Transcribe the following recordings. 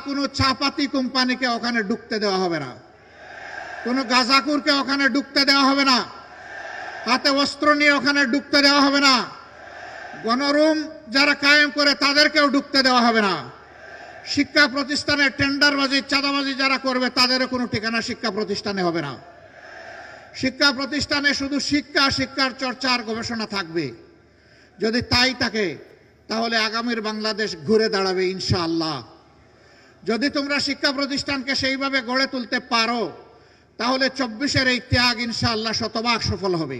কোনো চাপাতি কোম্পানিকে ওখানে ঢুকতে দেওয়া হবে না, কোনো গাঁজাখুরকে ওখানে ঢুকতে দেওয়া হবে না, হাতে অস্ত্র নিয়ে ওখানে ঢুকতে দেওয়া হবে না, গণরুম যারা কায়েম করে তাদেরকেও ঢুকতে দেওয়া হবে না। শিক্ষা প্রতিষ্ঠানে টেন্ডারবাজি চাঁদাবাজি যারা করবে তাদেরও কোনো ঠিকানা শিক্ষা প্রতিষ্ঠানে হবে না। শিক্ষা প্রতিষ্ঠানে শুধু শিক্ষা, শিক্ষার চর্চা আর গবেষণা থাকবে। যদি তাই থাকে তাহলে আগামীর বাংলাদেশ ঘুরে দাঁড়াবে ইনশাআল্লাহ। যদি তোমরা শিক্ষা প্রতিষ্ঠানকে সেইভাবে গড়ে তুলতে পারো তাহলে 24-এর এই ত্যাগ ইনশাআল্লাহ শতভাগ সফল হবে।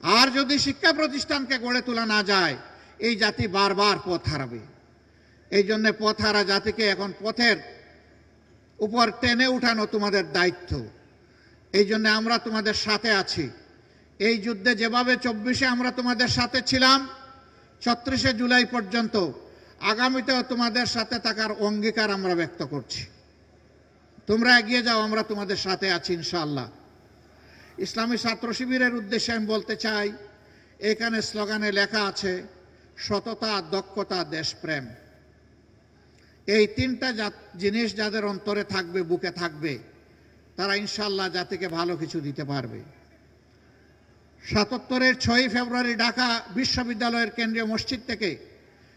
আর যদি শিক্ষা প্রতিষ্ঠানকে গড়ে তোলা না যায় এই জাতি বারবার পথ হারাবে। এই জন্য পথ হারা জাতিকে এখন পথের উপর টেনে উঠানো তোমাদের দায়িত্ব। এই জন্য আমরা তোমাদের সাথে আছি। এই যুদ্ধে যেভাবে 24-এ আমরা তোমাদের সাথে ছিলাম 36শে জুলাই পর্যন্ত, আগামীতেও তোমাদের সাথে থাকার অঙ্গীকার আমরা ব্যক্ত করছি। তোমরা এগিয়ে যাও, আমরা তোমাদের সাথে আছি ইনশাআল্লাহ। ইসলামী ছাত্র শিবিরের উদ্দেশ্যে আমি বলতে চাই, এখানে স্লোগানে লেখা আছে সততা, দক্ষতা, দেশপ্রেম। এই তিনটা জিনিস যাদের অন্তরে থাকবে, বুকে থাকবে, তারা ইনশাআল্লাহ জাতিকে ভালো কিছু দিতে পারবে। 77-এর 6ই ফেব্রুয়ারি ঢাকা বিশ্ববিদ্যালয়ের কেন্দ্রীয় মসজিদ থেকে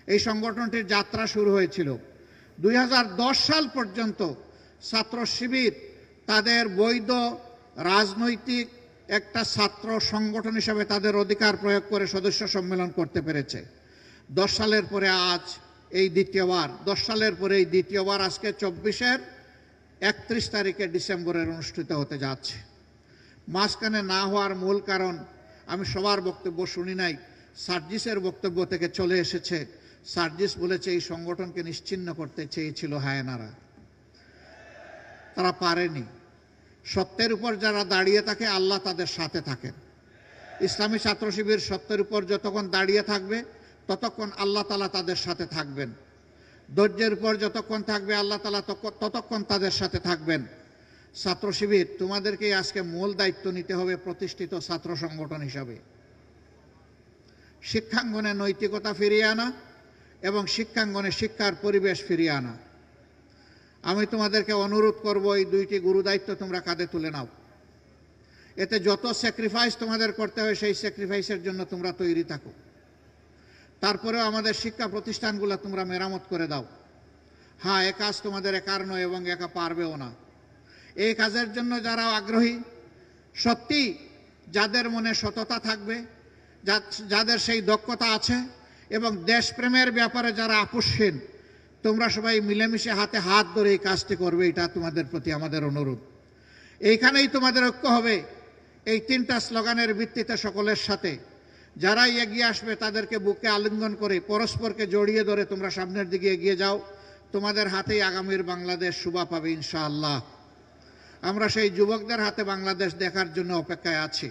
এই সংগঠনটির যাত্রা শুরু হয়েছিল। 2010 সাল পর্যন্ত ছাত্র শিবির তাদের বৈধ রাজনৈতিক একটা ছাত্র সংগঠন হিসেবে তাদের অধিকার প্রয়োগ করে সদস্য সম্মেলন করতে পেরেছে। 10 সালের পরে আজ এই দ্বিতীয়বার, 10 সালের পরে এই দ্বিতীয়বার আজকে 24-এর 31 তারিখে ডিসেম্বরের অনুষ্ঠিত হতে যাচ্ছে। মাঝখানে না হওয়ার মূল কারণ আমি সবার বক্তব্য শুনি নাই, সার্জিসের বক্তব্য থেকে চলে এসেছে। সার্জিস বলেছে এই সংগঠনকে নিশ্চিহ্ন করতে চেয়েছিল হায়নারা, তারা পারেনি। সত্যের উপর যারা দাঁড়িয়ে থাকে আল্লাহ তাদের সাথে থাকেন। ইসলামী ছাত্র শিবির সত্যের উপর যতক্ষণ দাঁড়িয়ে থাকবে ততক্ষণ আল্লাহ তাআলা তাদের সাথে থাকবেন। ধৈর্যের উপর যতক্ষণ থাকবে আল্লাহ তাআলা ততক্ষণ তাদের সাথে থাকবেন। ছাত্র শিবির তোমাদেরকেই আজকে মূল দায়িত্ব নিতে হবে প্রতিষ্ঠিত ছাত্র সংগঠন হিসাবে। শিক্ষাঙ্গনে নৈতিকতা ফিরিয়ে আনা এবং শিক্ষাঙ্গনে শিক্ষার পরিবেশ ফিরিয়ে আনা। আমি তোমাদেরকে অনুরোধ করব এই দুইটি গুরু দায়িত্ব তোমরা কাঁধে তুলে নাও। এতে যত স্যাক্রিফাইস তোমাদের করতে হয় সেই স্যাক্রিফাইসের জন্য তোমরা তৈরি থাকো। তারপরেও আমাদের শিক্ষা প্রতিষ্ঠানগুলো তোমরা মেরামত করে দাও। হ্যাঁ, এ কাজ তোমাদের একার নয় এবং একা পারবেও না। এই কাজের জন্য যারা আগ্রহী, সত্যি যাদের মনে সততা থাকবে, যাদের সেই দক্ষতা আছে এবং দেশপ্রেমের ব্যাপারে যারা আপোষহীন, তোমরা সবাই মিলেমিশে হাতে হাত ধরে এই কাজটি করবে। এটা তোমাদের প্রতি আমাদের অনুরোধ। এইখানেই তোমাদের ঐক্য হবে এই তিনটা স্লোগানের ভিত্তিতে সকলের সাথে। যারাই এগিয়ে আসবে তাদেরকে বুকে আলিঙ্গন করে পরস্পরকে জড়িয়ে ধরে তোমরা সামনের দিকে এগিয়ে যাও। তোমাদের হাতেই আগামীর বাংলাদেশ শোভা পাবে ইনশাআল্লাহ। আমরা সেই যুবকদের হাতে বাংলাদেশ দেখার জন্য অপেক্ষায় আছি।